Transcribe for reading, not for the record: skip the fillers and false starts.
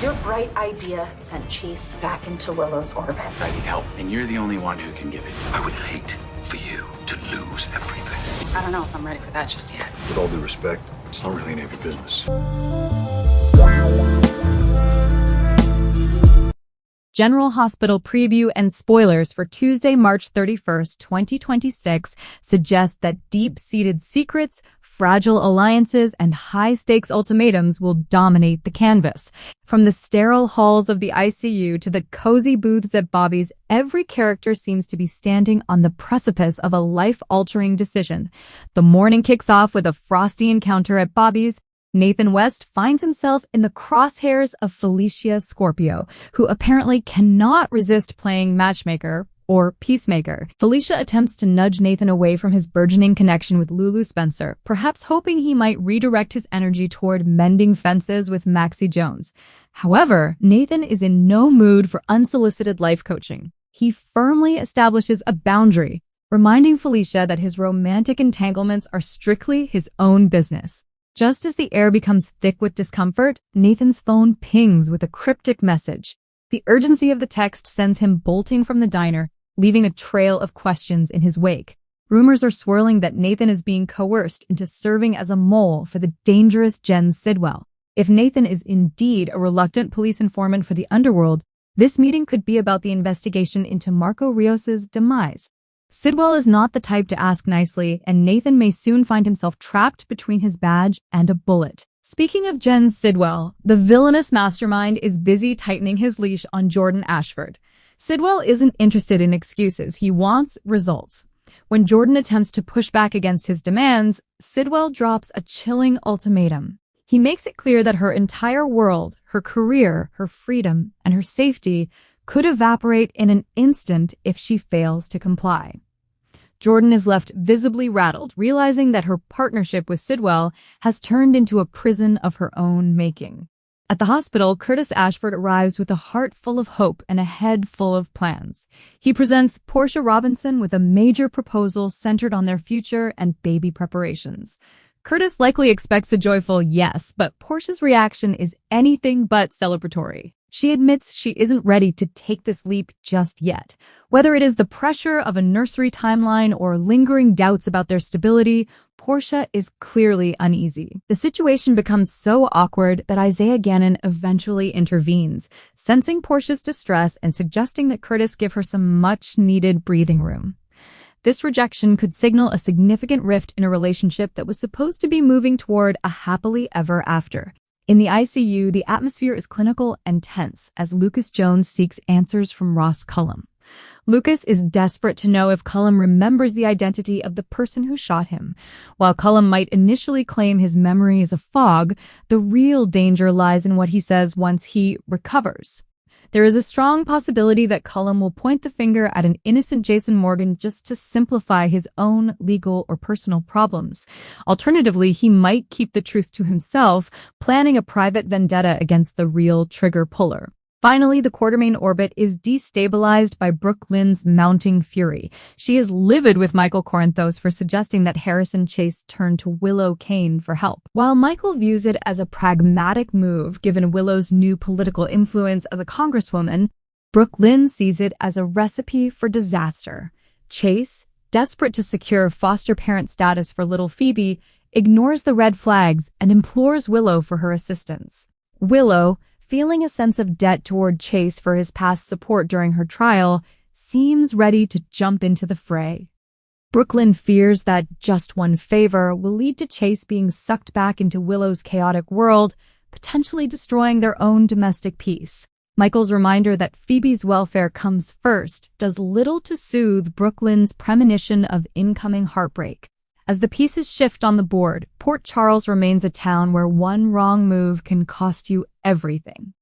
Your bright idea sent Chase back into Willow's orbit. I need help, and you're the only one who can give it. I would hate for you to lose everything. I don't know if I'm ready for that just yet. With all due respect, it's not really any of your business. General Hospital preview and spoilers for Tuesday, March 31st, 2026 suggest that deep-seated secrets, fragile alliances, and high-stakes ultimatums will dominate the canvas. From the sterile halls of the ICU to the cozy booths at Bobbie's, every character seems to be standing on the precipice of a life-altering decision. The morning kicks off with a frosty encounter at Bobbie's. Nathan West finds himself in the crosshairs of Felicia Scorpio, who apparently cannot resist playing matchmaker or peacemaker. Felicia attempts to nudge Nathan away from his burgeoning connection with Lulu Spencer, perhaps hoping he might redirect his energy toward mending fences with Maxie Jones. However, Nathan is in no mood for unsolicited life coaching. He firmly establishes a boundary, reminding Felicia that his romantic entanglements are strictly his own business. Just as the air becomes thick with discomfort, Nathan's phone pings with a cryptic message. The urgency of the text sends him bolting from the diner, leaving a trail of questions in his wake. Rumors are swirling that Nathan is being coerced into serving as a mole for the dangerous Jen Sidwell. If Nathan is indeed a reluctant police informant for the underworld, this meeting could be about the investigation into Marco Rios's demise. Sidwell is not the type to ask nicely, and Nathan may soon find himself trapped between his badge and a bullet. Speaking of Jen Sidwell, the villainous mastermind is busy tightening his leash on Jordan Ashford. Sidwell isn't interested in excuses, he wants results. When Jordan attempts to push back against his demands, Sidwell drops a chilling ultimatum. He makes it clear that her entire world, her career, her freedom, and her safety could evaporate in an instant if she fails to comply. Jordan is left visibly rattled, realizing that her partnership with Sidwell has turned into a prison of her own making. At the hospital, Curtis Ashford arrives with a heart full of hope and a head full of plans. He presents Portia Robinson with a major proposal centered on their future and baby preparations. Curtis likely expects a joyful yes, but Portia's reaction is anything but celebratory. She admits she isn't ready to take this leap just yet. Whether it is the pressure of a nursery timeline or lingering doubts about their stability, Portia is clearly uneasy. The situation becomes so awkward that Isaiah Gannon eventually intervenes, sensing Portia's distress and suggesting that Curtis give her some much-needed breathing room. This rejection could signal a significant rift in a relationship that was supposed to be moving toward a happily ever after. In the ICU, the atmosphere is clinical and tense as Lucas Jones seeks answers from Ross Cullum. Lucas is desperate to know if Cullum remembers the identity of the person who shot him. While Cullum might initially claim his memory is a fog, the real danger lies in what he says once he recovers. There is a strong possibility that Cullum will point the finger at an innocent Jason Morgan just to simplify his own legal or personal problems. Alternatively, he might keep the truth to himself, planning a private vendetta against the real trigger puller. Finally, the Quartermaine orbit is destabilized by Brook Lynn's mounting fury. She is livid with Michael Corinthos for suggesting that Harrison Chase turn to Willow Cain for help. While Michael views it as a pragmatic move given Willow's new political influence as a congresswoman, Brook Lynn sees it as a recipe for disaster. Chase, desperate to secure foster parent status for little Phoebe, ignores the red flags and implores Willow for her assistance. Willow, feeling a sense of debt toward Chase for his past support during her trial, seems ready to jump into the fray. Brook Lynn fears that just one favor will lead to Chase being sucked back into Willow's chaotic world, potentially destroying their own domestic peace. Michael's reminder that Phoebe's welfare comes first does little to soothe Brook Lynn's premonition of incoming heartbreak. As the pieces shift on the board, Port Charles remains a town where one wrong move can cost you everything.